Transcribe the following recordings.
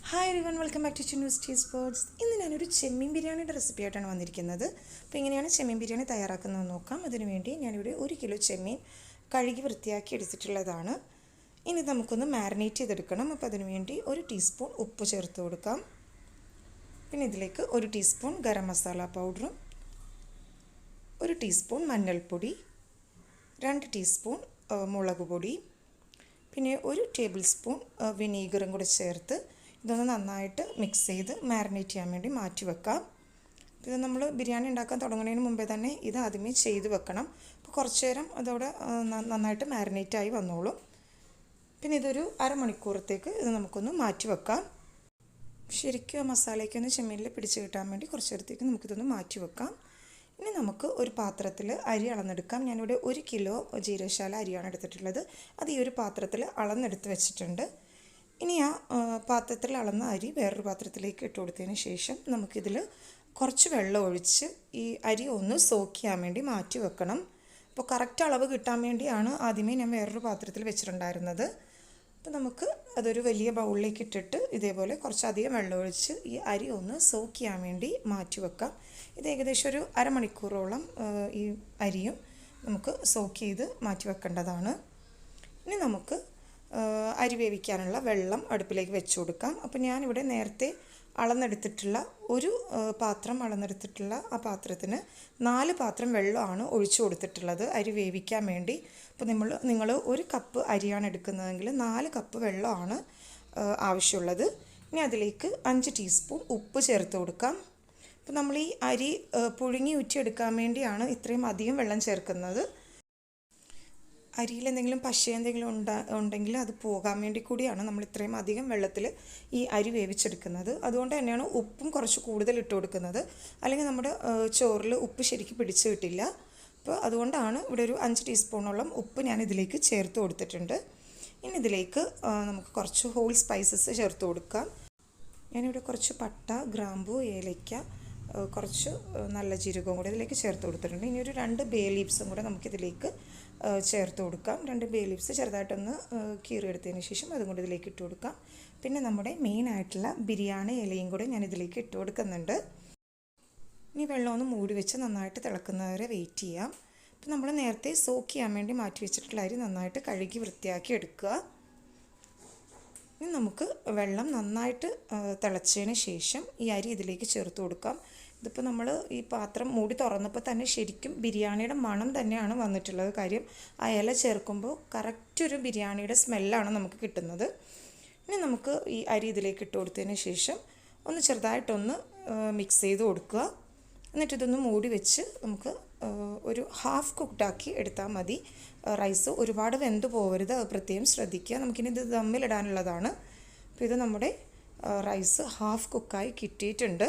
Hi everyone, welcome back to Chinnus tea sports. ഇന്ന് ഞാനൊരു ചെമ്മീൻ ബിരിയാണിയുടെ റെസിപ്പി ആയിട്ടാണ് വന്നിരിക്കുന്നത്. അപ്പോൾ എങ്ങനെയാണ് ചെമ്മീൻ ബിരിയാണി തയ്യാറാക്കുന്നത് നോക്കാം. അതിനുവേണ്ടി ഞാനിവിടെ 1 കിലോ ചെമ്മീൻ കഴുകി വൃത്തിയാക്കി എടുത്തിട്ടുള്ളതാണ്. ഇനി നമുക്കൊന്ന് മാരിനേറ്റ് ചെയ്തെടുക്കണം. അപ്പോൾ അതിനുവേണ്ടി 1 ടീസ്പൂൺ ഉപ്പ് ചേർത്ത് കൊടുക്കാം. പിന്നെ ഇതിലേക്ക് 1 ടീസ്പൂൺ ഗരം മസാല പൗഡറും 1 ടീസ്പൂൺ മഞ്ഞൾപ്പൊടി, 2 ടീസ്പൂൺ മുളക് പൊടി, പിന്നെ 1 ടേബിൾ സ്പൂൺ വിനീഗറും കൂടെ ചേർത്ത് ഇതൊന്ന് നന്നായിട്ട് മിക്സ് ചെയ്ത് മാരിനേറ്റ് ചെയ്യാൻ വേണ്ടി മാറ്റി വെക്കാം. ഇത് നമ്മൾ ബിരിയാണി ഉണ്ടാക്കാൻ തുടങ്ങുന്നതിന് മുമ്പേ തന്നെ ഇത് ആദ്യമേ ചെയ്ത് വെക്കണം. അപ്പോൾ കുറച്ച് നേരം അതവിടെ നന്നായിട്ട് മാരിനേറ്റായി വന്നോളും. പിന്നെ ഇതൊരു അരമണിക്കൂറത്തേക്ക് ഇത് നമുക്കൊന്ന് മാറ്റി വെക്കാം. ശരിക്കും മസാലയ്ക്കൊന്ന് ചെമ്മീനിൽ പിടിച്ച് കിട്ടാൻ വേണ്ടി കുറച്ച് നേരത്തേക്ക് നമുക്കിതൊന്ന് മാറ്റി വെക്കാം. ഇനി നമുക്ക് ഒരു പാത്രത്തിൽ അരി അളന്നെടുക്കാം. ഞാനിവിടെ 1 കിലോ ജീരകശാല അരിയാണ് എടുത്തിട്ടുള്ളത്. അത് ഈ ഒരു പാത്രത്തിൽ അളന്നെടുത്ത് വെച്ചിട്ടുണ്ട്. ഇനി ആ പാത്രത്തിൽ അളന്ന അരി വേറൊരു പാത്രത്തിലേക്ക് ഇട്ട് കൊടുത്തതിന് ശേഷം നമുക്കിതിൽ കുറച്ച് വെള്ളം ഒഴിച്ച് ഈ അരി ഒന്ന് സോക്ക് ചെയ്യാൻ വേണ്ടി മാറ്റി വെക്കണം. അപ്പോൾ കറക്റ്റ് അളവ് കിട്ടാൻ വേണ്ടിയാണ് ആദ്യമേ ഞാൻ വേറൊരു പാത്രത്തിൽ വെച്ചിട്ടുണ്ടായിരുന്നത്. അപ്പോൾ നമുക്ക് അതൊരു വലിയ ബൗളിലേക്ക് ഇട്ടിട്ട് ഇതേപോലെ കുറച്ചധികം വെള്ളം ഒഴിച്ച് ഈ അരി ഒന്ന് സോക്ക് ചെയ്യാൻ വേണ്ടി മാറ്റി വെക്കാം. ഇത് ഏകദേശം ഒരു അരമണിക്കൂറോളം ഈ അരിയും നമുക്ക് സോക്ക് ചെയ്ത് മാറ്റി വെക്കേണ്ടതാണ്. ഇനി നമുക്ക് അരി വേവിക്കാനുള്ള വെള്ളം അടുപ്പിലേക്ക് വെച്ച് കൊടുക്കാം. അപ്പോൾ ഞാനിവിടെ നേരത്തെ അളന്നെടുത്തിട്ടുള്ള ഒരു പാത്രം അളന്നെടുത്തിട്ടുള്ള ആ പാത്രത്തിന് 4 പാത്രം വെള്ളമാണ് ഒഴിച്ചു കൊടുത്തിട്ടുള്ളത് അരി വേവിക്കാൻ വേണ്ടി. അപ്പോൾ നിങ്ങൾ 1 കപ്പ് അരിയാണ് എടുക്കുന്നതെങ്കിൽ 4 കപ്പ് വെള്ളമാണ് ആവശ്യമുള്ളത്. ഇനി അതിലേക്ക് 5 ടീസ്പൂൺ ഉപ്പ് ചേർത്ത് കൊടുക്കാം. അപ്പോൾ നമ്മൾ ഈ അരി പുഴുങ്ങി ഊറ്റിയെടുക്കാൻ വേണ്ടിയാണ് ഇത്രയും അധികം വെള്ളം ചേർക്കുന്നത്. അരിയിൽ എന്തെങ്കിലും പശ എന്തെങ്കിലും ഉണ്ടെങ്കിൽ അത് പോകാൻ വേണ്ടി കൂടിയാണ് നമ്മൾ ഇത്രയും അധികം വെള്ളത്തിൽ ഈ അരി വേവിച്ചെടുക്കുന്നത്. അതുകൊണ്ട് തന്നെയാണ് ഉപ്പും കുറച്ച് കൂടുതൽ ഇട്ട് കൊടുക്കുന്നത്. അല്ലെങ്കിൽ നമ്മുടെ ചോറിൽ ഉപ്പ് ശരിക്കും പിടിച്ച് കിട്ടില്ല. അപ്പോൾ അതുകൊണ്ടാണ് ഇവിടെ ഒരു 5 ടീസ്പൂണോളം ഉപ്പ് ഞാൻ ഇതിലേക്ക് ചേർത്ത് കൊടുത്തിട്ടുണ്ട്. ഇനി ഇതിലേക്ക് നമുക്ക് കുറച്ച് ഹോൾ സ്പൈസസ് ചേർത്ത് കൊടുക്കാം. ഞാനിവിടെ കുറച്ച് പട്ട, ഗ്രാമ്പു, ഏലയ്ക്ക, കുറച്ച് നല്ല ജീരകവും കൂടെ ഇതിലേക്ക് ചേർത്ത് കൊടുത്തിട്ടുണ്ട്. ഇനി ഒരു 2 ബേ ലീവ്സും കൂടെ നമുക്കിതിലേക്ക് ചേർത്ത് കൊടുക്കാം. 2 ബേ ലീവ്സ് ചെറുതായിട്ടൊന്ന് കീറിയെടുത്തതിന് ശേഷം അതും കൂടി ഇതിലേക്ക് ഇട്ട് കൊടുക്കാം. പിന്നെ നമ്മുടെ മെയിനായിട്ടുള്ള ബിരിയാണി ഇലയും കൂടെ ഞാൻ ഇതിലേക്ക് ഇട്ട് കൊടുക്കുന്നുണ്ട്. ഇനി വെള്ളം ഒന്ന് മൂടി വെച്ച് നന്നായിട്ട് തിളക്കുന്നവരെ വെയിറ്റ് ചെയ്യാം. അപ്പം നമ്മൾ നേരത്തെ സോക്ക് ചെയ്യാൻ വേണ്ടി മാറ്റി വെച്ചിട്ടുള്ള അരി നന്നായിട്ട് കഴുകി വൃത്തിയാക്കി എടുക്കുക. ഇനി നമുക്ക് വെള്ളം നന്നായിട്ട് തിളച്ചതിന് ശേഷം ഈ അരി ഇതിലേക്ക് ചേർത്ത് കൊടുക്കാം. ഇതിപ്പോൾ നമ്മൾ ഈ പാത്രം മൂടി തുറന്നപ്പോൾ തന്നെ ശരിക്കും ബിരിയാണിയുടെ മണം തന്നെയാണ് വന്നിട്ടുള്ളത്. കാര്യം ആ ഇല ചേർക്കുമ്പോൾ കറക്റ്റ് ഒരു ബിരിയാണിയുടെ സ്മെല്ലാണ് നമുക്ക് കിട്ടുന്നത്. ഇനി നമുക്ക് ഈ അരി ഇതിലേക്ക് ഇട്ട് കൊടുത്തതിന് ശേഷം ഒന്ന് ചെറുതായിട്ടൊന്ന് മിക്സ് ചെയ്ത് കൊടുക്കുക. എന്നിട്ടിതൊന്ന് മൂടി വെച്ച് നമുക്ക് ഒരു ഹാഫ് കുക്ക്ഡാക്കി എടുത്താൽ മതി. റൈസ് ഒരുപാട് വെന്ത് പോകരുത്, അത് പ്രത്യേകം ശ്രദ്ധിക്കുക. നമുക്കിനി ഇത് ദമ്മിലിടാനുള്ളതാണ്. അപ്പോൾ ഇത് നമ്മുടെ റൈസ് ഹാഫ് കുക്കായി കിട്ടിയിട്ടുണ്ട്.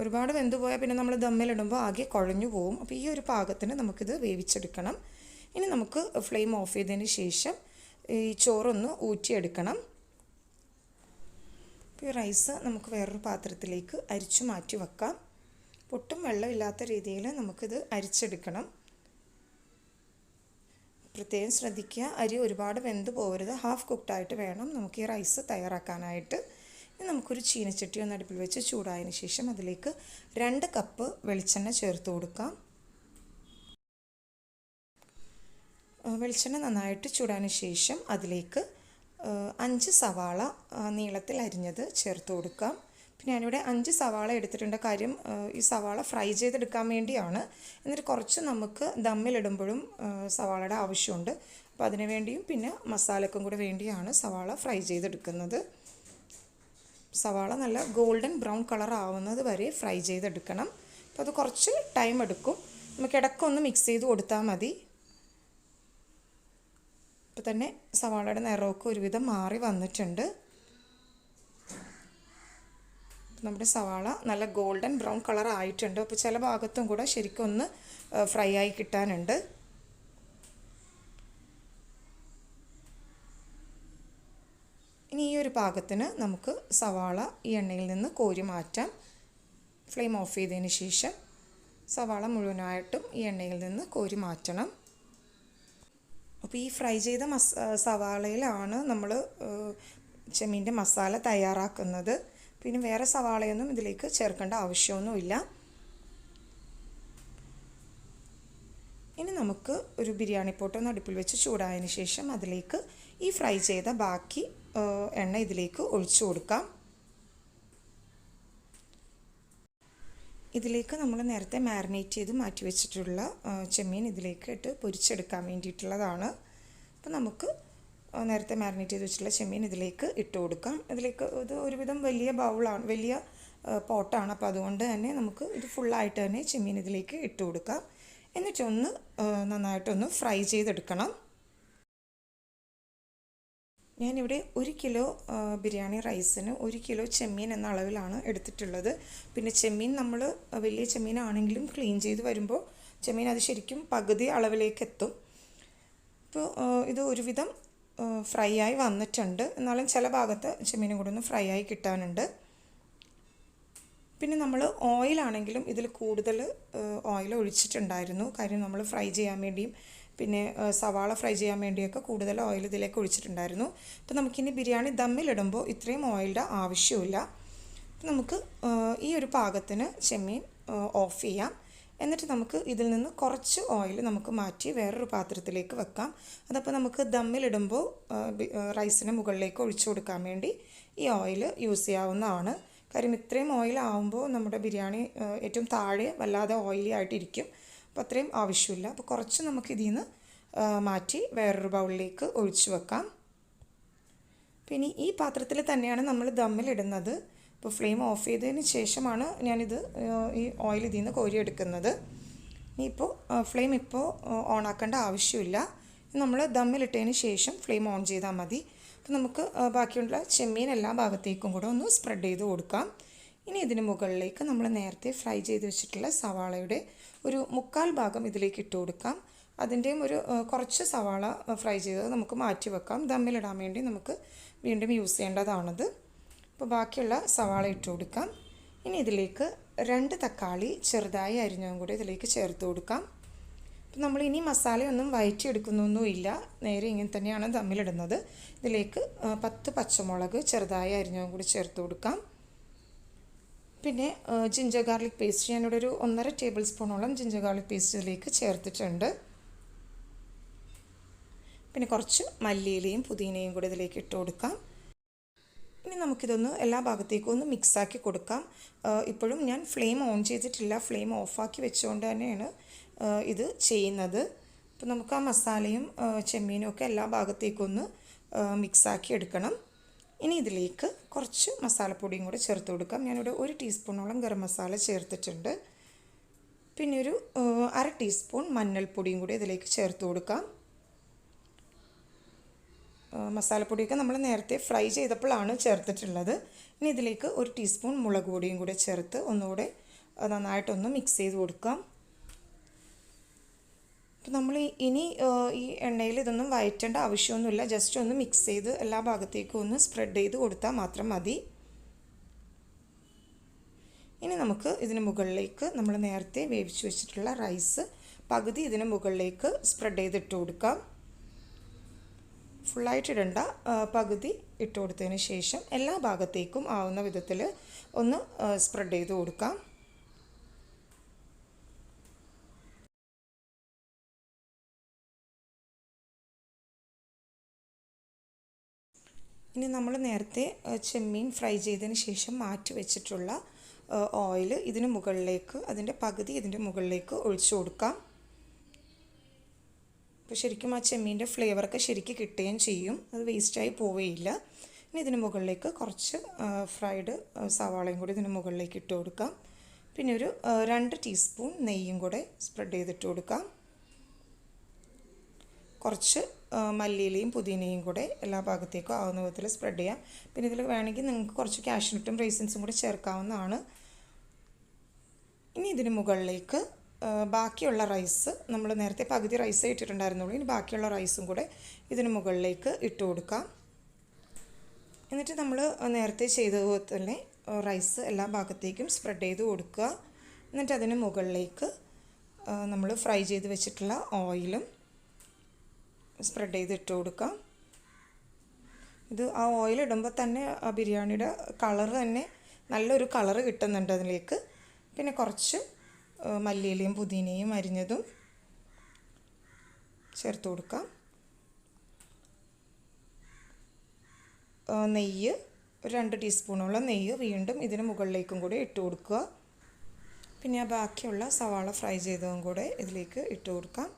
ഒരുപാട് വെന്ത് പോയാൽ പിന്നെ നമ്മൾ ദമ്മിലിടുമ്പോൾ ആകെ കുഴഞ്ഞു പോവും. അപ്പോൾ ഈ ഒരു പാകത്തിന് നമുക്കിത് വേവിച്ചെടുക്കണം. ഇനി നമുക്ക് ഫ്ലെയിം ഓഫ് ചെയ്തതിന് ശേഷം ഈ ചോറൊന്ന് ഊറ്റിയെടുക്കണം. അപ്പോൾ ഈ റൈസ് നമുക്ക് വേറൊരു പാത്രത്തിലേക്ക് അരിച്ചു മാറ്റി വെക്കാം. ഒട്ടും വെള്ളമില്ലാത്ത രീതിയിൽ നമുക്കിത് അരിച്ചെടുക്കണം. പ്രത്യേകം ശ്രദ്ധിക്കുക, അരി ഒരുപാട് വെന്ത് പോകരുത്. ഹാഫ് കുക്ക്ഡായിട്ട് വേണം നമുക്ക് ഈ റൈസ് തയ്യാറാക്കാനായിട്ട്. ഇനി നമുക്കൊരു ചീനച്ചട്ടി ഒന്ന് അടുപ്പിൽ വെച്ച് ചൂടായതിന് ശേഷം അതിലേക്ക് 2 കപ്പ് വെളിച്ചെണ്ണ ചേർത്ത് കൊടുക്കാം. വെളിച്ചെണ്ണ നന്നായിട്ട് ചൂടായതിന് ശേഷം അതിലേക്ക് 5 സവാള നീളത്തിൽ അരിഞ്ഞത് ചേർത്ത് കൊടുക്കാം. പിന്നെ ഞാനിവിടെ 5 സവാള എടുത്തിട്ടുണ്ട്. കാര്യം ഈ സവാള ഫ്രൈ ചെയ്തെടുക്കാൻ വേണ്ടിയാണ്. എന്നിട്ട് കുറച്ച് നമുക്ക് ദമ്മിലിടുമ്പോഴും സവാളയുടെ ആവശ്യമുണ്ട്. അപ്പോൾ അതിന് വേണ്ടിയും പിന്നെ മസാലക്കും കൂടെ വേണ്ടിയാണ് സവാള ഫ്രൈ ചെയ്തെടുക്കുന്നത്. സവാള നല്ല ഗോൾഡൻ ബ്രൗൺ കളർ ആവുന്നത് വരെ ഫ്രൈ ചെയ്തെടുക്കണം. അപ്പോൾ അത് കുറച്ച് ടൈം എടുക്കും. നമുക്ക് ഇടയ്ക്കൊന്ന് മിക്സ് ചെയ്ത് കൊടുത്താൽ മതി. ഇപ്പോൾ തന്നെ സവാളയുടെ നിറമൊക്കെ ഒരുവിധം മാറി വന്നിട്ടുണ്ട്. നമ്മുടെ സവാള നല്ല ഗോൾഡൻ ബ്രൗൺ കളർ ആയിട്ടുണ്ട്. അപ്പോൾ ചില ഭാഗത്തും കൂടെ ശരിക്കും ഒന്ന് ഫ്രൈ ആയി കിട്ടാനുണ്ട്. ഇനി ഈ ഒരു പാകത്തിന് നമുക്ക് സവാള ഈ എണ്ണയിൽ നിന്ന് കോരി മാറ്റാം. ഫ്ലെയിം ഓഫ് ചെയ്തതിന് ശേഷം സവാള മുഴുവനായിട്ടും ഈ എണ്ണയിൽ നിന്ന് കോരി മാറ്റണം. അപ്പോൾ ഈ ഫ്രൈ ചെയ്ത സവാളയിലാണ് നമ്മൾ ചെമ്മീൻ്റെ മസാല തയ്യാറാക്കുന്നത്. പിന്നെ വേറെ സവാളയൊന്നും ഇതിലേക്ക് ചേർക്കേണ്ട ആവശ്യമൊന്നുമില്ല. ഇനി നമുക്ക് ഒരു ബിരിയാണി പോട്ട് ഒന്ന് അടുപ്പിൽ വെച്ച് ചൂടായതിന് ശേഷം അതിലേക്ക് ഈ ഫ്രൈ ചെയ്ത ബാക്കി എണ്ണ ഇതിലേക്ക് ഒഴിച്ചു കൊടുക്കാം. ഇതിലേക്ക് നമ്മൾ നേരത്തെ മാരിനേറ്റ് ചെയ്ത് മാറ്റി വെച്ചിട്ടുള്ള ചെമ്മീൻ ഇതിലേക്ക് ഇട്ട് പൊരിച്ചെടുക്കാൻ വേണ്ടിയിട്ടുള്ളതാണ്. അപ്പോൾ നമുക്ക് നേരത്തെ മാരിനേറ്റ് ചെയ്ത് വെച്ചിട്ടുള്ള ചെമ്മീൻ ഇതിലേക്ക് ഇട്ട് കൊടുക്കാം. ഇതിലേക്ക് ഇത് ഒരുവിധം വലിയ ബൗളാണ്, വലിയ പോട്ടാണ്. അപ്പോൾ അതുകൊണ്ട് തന്നെ നമുക്ക് ഇത് ഫുള്ളായിട്ട് തന്നെ ചെമ്മീൻ ഇതിലേക്ക് ഇട്ട് കൊടുക്കാം. എന്നിട്ടൊന്ന് നന്നായിട്ടൊന്ന് ഫ്രൈ ചെയ്തെടുക്കണം. ഞാനിവിടെ 1 കിലോ ബിരിയാണി റൈസിന് 1 കിലോ ചെമ്മീൻ എന്ന അളവിലാണ് എടുത്തിട്ടുള്ളത്. പിന്നെ ചെമ്മീൻ നമ്മൾ വലിയ ചെമ്മീനാണെങ്കിലും ക്ലീൻ ചെയ്ത് വരുമ്പോൾ ചെമ്മീൻ അത് ശരിക്കും പകുതി അളവിലേക്ക് എത്തും. ഇപ്പോൾ ഇത് ഒരുവിധം ഫ്രൈ ആയി വന്നിട്ടുണ്ട്. എന്നാലും ചില ഭാഗത്ത് ചെമ്മീനും കൂടെ ഒന്ന് ഫ്രൈ ആയി കിട്ടാനുണ്ട്. പിന്നെ നമ്മൾ ഓയിലാണെങ്കിലും ഇതിൽ കൂടുതൽ ഓയിൽ ഒഴിച്ചിട്ടുണ്ടായിരുന്നു. കാര്യം നമ്മൾ ഫ്രൈ ചെയ്യാൻ വേണ്ടിയും പിന്നെ സവാള ഫ്രൈ ചെയ്യാൻ വേണ്ടിയൊക്കെ കൂടുതൽ ഓയിൽ ഇതിലേക്ക് ഒഴിച്ചിട്ടുണ്ടായിരുന്നു. അപ്പോൾ നമുക്കിനി ബിരിയാണി ദമ്മിലിടുമ്പോൾ ഇത്രയും ഓയിലിൻ്റെ ആവശ്യമില്ല. നമുക്ക് ഈ ഒരു പാകത്തിന് ചെമ്മീൻ ഓഫ് ചെയ്യാം. എന്നിട്ട് നമുക്ക് ഇതിൽ നിന്ന് കുറച്ച് ഓയിൽ നമുക്ക് മാറ്റി വേറൊരു പാത്രത്തിലേക്ക് വെക്കാം. അതപ്പോൾ നമുക്ക് ദമ്മിലിടുമ്പോൾ റൈസിന് മുകളിലേക്ക് ഒഴിച്ചു കൊടുക്കാൻ വേണ്ടി ഈ ഓയിൽ യൂസ് ചെയ്യാവുന്നതാണ്. കാര്യം ഇത്രയും ഓയിൽ ആകുമ്പോൾ നമ്മുടെ ബിരിയാണി ഏറ്റവും താഴെ വല്ലാതെ ഓയിലി ആയിട്ടിരിക്കും. അപ്പോൾ അത്രയും ആവശ്യമില്ല. അപ്പോൾ കുറച്ച് നമുക്ക് ഇതിൽ നിന്ന് മാറ്റി വേറൊരു ബൗളിലേക്ക് ഒഴിച്ചു വെക്കാം. പിന്നെ ഈ പാത്രത്തിൽ തന്നെയാണ് നമ്മൾ ദമ്മിലിടുന്നത്. ഇപ്പോൾ ഫ്ലെയിം ഓഫ് ചെയ്തതിന് ശേഷമാണ് ഞാനിത് ഈ ഓയിൽ ഇതിൽ നിന്ന് കോരിയെടുക്കുന്നത്. ഇനിയിപ്പോൾ ഫ്ലെയിം ഇപ്പോൾ ഓൺ ആക്കേണ്ട ആവശ്യമില്ല. നമ്മൾ ദമ്മിലിട്ടതിന് ശേഷം ഫ്ലെയിം ഓൺ ചെയ്താൽ മതി. അപ്പോൾ നമുക്ക് ബാക്കിയുള്ള ചെമ്മീൻ എല്ലാ ഭാഗത്തേക്കും കൂടെ ഒന്ന് സ്പ്രെഡ് ചെയ്ത് കൊടുക്കാം. ഇനി ഇതിന് മുകളിലേക്ക് നമ്മൾ നേരത്തെ ഫ്രൈ ചെയ്ത് വെച്ചിട്ടുള്ള സവാളയുടെ ഒരു 1/4 ഭാഗം ഇതിലേക്ക് ഇട്ട് കൊടുക്കാം. അതിൻ്റെയും ഒരു കുറച്ച് സവാള ഫ്രൈ ചെയ്തത് നമുക്ക് മാറ്റി വെക്കാം. ദമ്മിലിടാൻ വേണ്ടി നമുക്ക് വീണ്ടും യൂസ് ചെയ്യേണ്ടതാണത്. അപ്പോൾ ബാക്കിയുള്ള സവാള ഇട്ട് കൊടുക്കാം. ഇനി ഇതിലേക്ക് 2 തക്കാളി ചെറുതായി അരിഞ്ഞതും കൂടി ഇതിലേക്ക് ചേർത്ത് കൊടുക്കാം. അപ്പോൾ നമ്മൾ ഇനി മസാലയൊന്നും വഴറ്റിയെടുക്കുന്നൊന്നുമില്ല, നേരെ ഇങ്ങനെ തന്നെയാണ് ദമ്മിലിടുന്നത്. ഇതിലേക്ക് 10 പച്ചമുളക് ചെറുതായി അരിഞ്ഞതും കൂടി ചേർത്ത് കൊടുക്കാം. പിന്നെ ജിഞ്ചർ ഗാർലിക് പേസ്റ്റ് ഞാനിവിടെ ഒരു 1.5 ടേബിൾ സ്പൂണോളം ജിഞ്ചർ ഗാർലിക് പേസ്റ്റ് ഇതിലേക്ക് ചേർത്തിട്ടുണ്ട്. പിന്നെ കുറച്ച് മല്ലിയിലയും പുതിനയും കൂടി ഇതിലേക്ക് ഇട്ട് കൊടുക്കാം. ഇനി നമുക്കിതൊന്ന് എല്ലാ ഭാഗത്തേക്കും ഒന്ന് മിക്സാക്കി കൊടുക്കാം. ഇപ്പോഴും ഞാൻ ഫ്ലെയിം ഓൺ ചെയ്തിട്ടില്ല, ഫ്ലെയിം ഓഫാക്കി വെച്ചുകൊണ്ട് തന്നെയാണ് ഇത് ചെയ്യുന്നത്. അപ്പോൾ നമുക്ക് ആ മസാലയും ചെമ്മീനും ഒക്കെ എല്ലാ ഭാഗത്തേക്കും ഒന്ന് മിക്സാക്കി എടുക്കണം. ഇനി ഇതിലേക്ക് കുറച്ച് മസാലപ്പൊടിയും കൂടെ ചേർത്ത് കൊടുക്കാം. ഞാനിവിടെ 1 ടീസ്പൂണോളം ഗരം മസാല ചേർത്തിട്ടുണ്ട്. പിന്നെ ഒരു 1/2 ടീസ്പൂൺ മഞ്ഞൾപ്പൊടിയും കൂടി ഇതിലേക്ക് ചേർത്ത് കൊടുക്കാം. മസാലപ്പൊടിയൊക്കെ നമ്മൾ നേരത്തെ ഫ്രൈ ചെയ്തപ്പോഴാണ് ചേർത്തിട്ടുള്ളത്. ഇനി ഇതിലേക്ക് 1 ടീസ്പൂൺ മുളക് പൊടിയും കൂടെ ചേർത്ത് ഒന്നുകൂടെ നന്നായിട്ടൊന്ന് മിക്സ് ചെയ്ത് കൊടുക്കാം. അപ്പോൾ നമ്മൾ ഇനി ഈ എണ്ണയിൽ ഇതൊന്നും വഴറ്റേണ്ട ആവശ്യമൊന്നുമില്ല. ജസ്റ്റ് ഒന്ന് മിക്സ് ചെയ്ത് എല്ലാ ഭാഗത്തേക്കും ഒന്ന് സ്പ്രെഡ് ചെയ്ത് കൊടുത്താൽ മാത്രം മതി. ഇനി നമുക്ക് ഇതിന് മുകളിലേക്ക് നമ്മൾ നേരത്തെ വേവിച്ച് വെച്ചിട്ടുള്ള റൈസ് പകുതി ഇതിന് മുകളിലേക്ക് സ്പ്രെഡ് ചെയ്തിട്ട് കൊടുക്കാം. ഫുള്ളായിട്ട് ഇടണ്ട, പകുതി ഇട്ട് കൊടുത്തതിന് ശേഷം എല്ലാ ഭാഗത്തേക്കും ആവുന്ന വിധത്തിൽ ഒന്ന് സ്പ്രെഡ് ചെയ്ത് കൊടുക്കാം. ഇനി നമ്മൾ നേരത്തെ ചെമ്മീൻ ഫ്രൈ ചെയ്തതിന് ശേഷം മാറ്റി വെച്ചിട്ടുള്ള ഓയിൽ ഇതിന് മുകളിലേക്ക്, അതിൻ്റെ പകുതി ഇതിൻ്റെ മുകളിലേക്ക് ഒഴിച്ചു കൊടുക്കാം. അപ്പോൾ ശരിക്കും ആ ചെമ്മീൻ്റെ ഫ്ലേവറൊക്കെ ശരിക്കും കിട്ടുകയും ചെയ്യും, അത് വേസ്റ്റായി പോവുകയില്ല. ഇനി ഇതിന് മുകളിലേക്ക് കുറച്ച് ഫ്രൈഡ് സവാളയും കൂടി ഇതിന് മുകളിലേക്ക് ഇട്ട് കൊടുക്കാം. പിന്നെ ഒരു 2 ടീസ്പൂൺ നെയ്യും കൂടെ സ്പ്രെഡ് ചെയ്തിട്ട് കൊടുക്കാം. കുറച്ച് മല്ലിയിലയും പുതിനയും കൂടെ എല്ലാ ഭാഗത്തേക്കും ആവുന്ന വിധത്തിൽ സ്പ്രെഡ് ചെയ്യാം. പിന്നെ ഇതിൽ വേണമെങ്കിൽ നിങ്ങൾക്ക് കുറച്ച് കാഷ്നട്ടും റൈസിൻസും കൂടി ചേർക്കാവുന്നതാണ്. ഇനി ഇതിന് മുകളിലേക്ക് ബാക്കിയുള്ള റൈസ്, നമ്മൾ നേരത്തെ പകുതി റൈസ് ഇട്ടിട്ടുണ്ടായിരുന്നുള്ളൂ, ഇനി ബാക്കിയുള്ള റൈസും കൂടെ ഇതിന് മുകളിലേക്ക് ഇട്ട് കൊടുക്കാം. എന്നിട്ട് നമ്മൾ നേരത്തെ ചെയ്തതുപോലെ തന്നെ റൈസ് എല്ലാ ഭാഗത്തേക്കും സ്പ്രെഡ് ചെയ്ത് കൊടുക്കുക. എന്നിട്ട് അതിന് മുകളിലേക്ക് നമ്മൾ ഫ്രൈ ചെയ്ത് വെച്ചിട്ടുള്ള ഓയിലും സ്പ്രെഡ് ചെയ്ത് ഇട്ട് കൊടുക്കാം. ഇത് ആ ഓയിൽ ഇടുമ്പോൾ തന്നെ ആ ബിരിയാണിയുടെ കളർ തന്നെ നല്ലൊരു കളറ് കിട്ടുന്നുണ്ട് അതിലേക്ക്. പിന്നെ കുറച്ച് മല്ലിയിലയും പുതിനയും അരിഞ്ഞതും ചേർത്ത് കൊടുക്കാം. നെയ്യ് ഒരു 2 ടീസ്പൂണോളം നെയ്യ് വീണ്ടും ഇതിന് മുകളിലേക്കും കൂടി ഇട്ട് കൊടുക്കുക. പിന്നെ ആ ബാക്കിയുള്ള സവാള ഫ്രൈ ചെയ്തതും കൂടെ ഇതിലേക്ക് ഇട്ട് കൊടുക്കാം.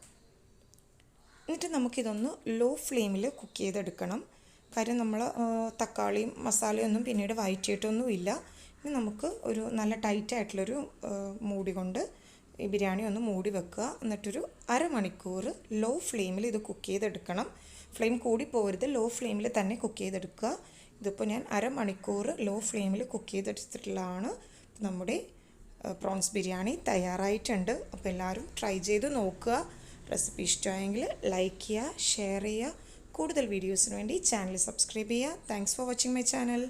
എന്നിട്ട് നമുക്കിതൊന്ന് ലോ ഫ്ലെയിമിൽ കുക്ക് ചെയ്തെടുക്കണം. കാര്യം നമ്മൾ തക്കാളിയും മസാലയൊന്നും പിന്നീട് വഴറ്റിയിട്ടൊന്നുമില്ല. ഇനി നമുക്ക് ഒരു നല്ല ടൈറ്റായിട്ടുള്ളൊരു മൂടി കൊണ്ട് ഈ ബിരിയാണി ഒന്ന് മൂടി വെക്കുക. എന്നിട്ടൊരു അരമണിക്കൂർ ലോ ഫ്ലെയിമിൽ ഇത് കുക്ക് ചെയ്തെടുക്കണം. ഫ്ലെയിം കൂടി പോകരുത്, ലോ ഫ്ലെയിമിൽ തന്നെ കുക്ക് ചെയ്തെടുക്കുക. ഇതിപ്പോൾ ഞാൻ അരമണിക്കൂർ ലോ ഫ്ലെയിമിൽ കുക്ക് ചെയ്തെടുത്തിട്ടുള്ളതാണ്. നമ്മുടെ പ്രോൺസ് ബിരിയാണി തയ്യാറായിട്ടുണ്ട്. അപ്പോൾ എല്ലാവരും ട്രൈ ചെയ്ത് നോക്കുക. റെസിപ്പി ഇഷ്ടമായെങ്കിൽ ലൈക്ക് ചെയ്യുക, ഷെയർ ചെയ്യുക. കൂടുതൽ വീഡിയോസിന് വേണ്ടി ചാനൽ സബ്സ്ക്രൈബ് ചെയ്യുക. Thanks for watching my channel.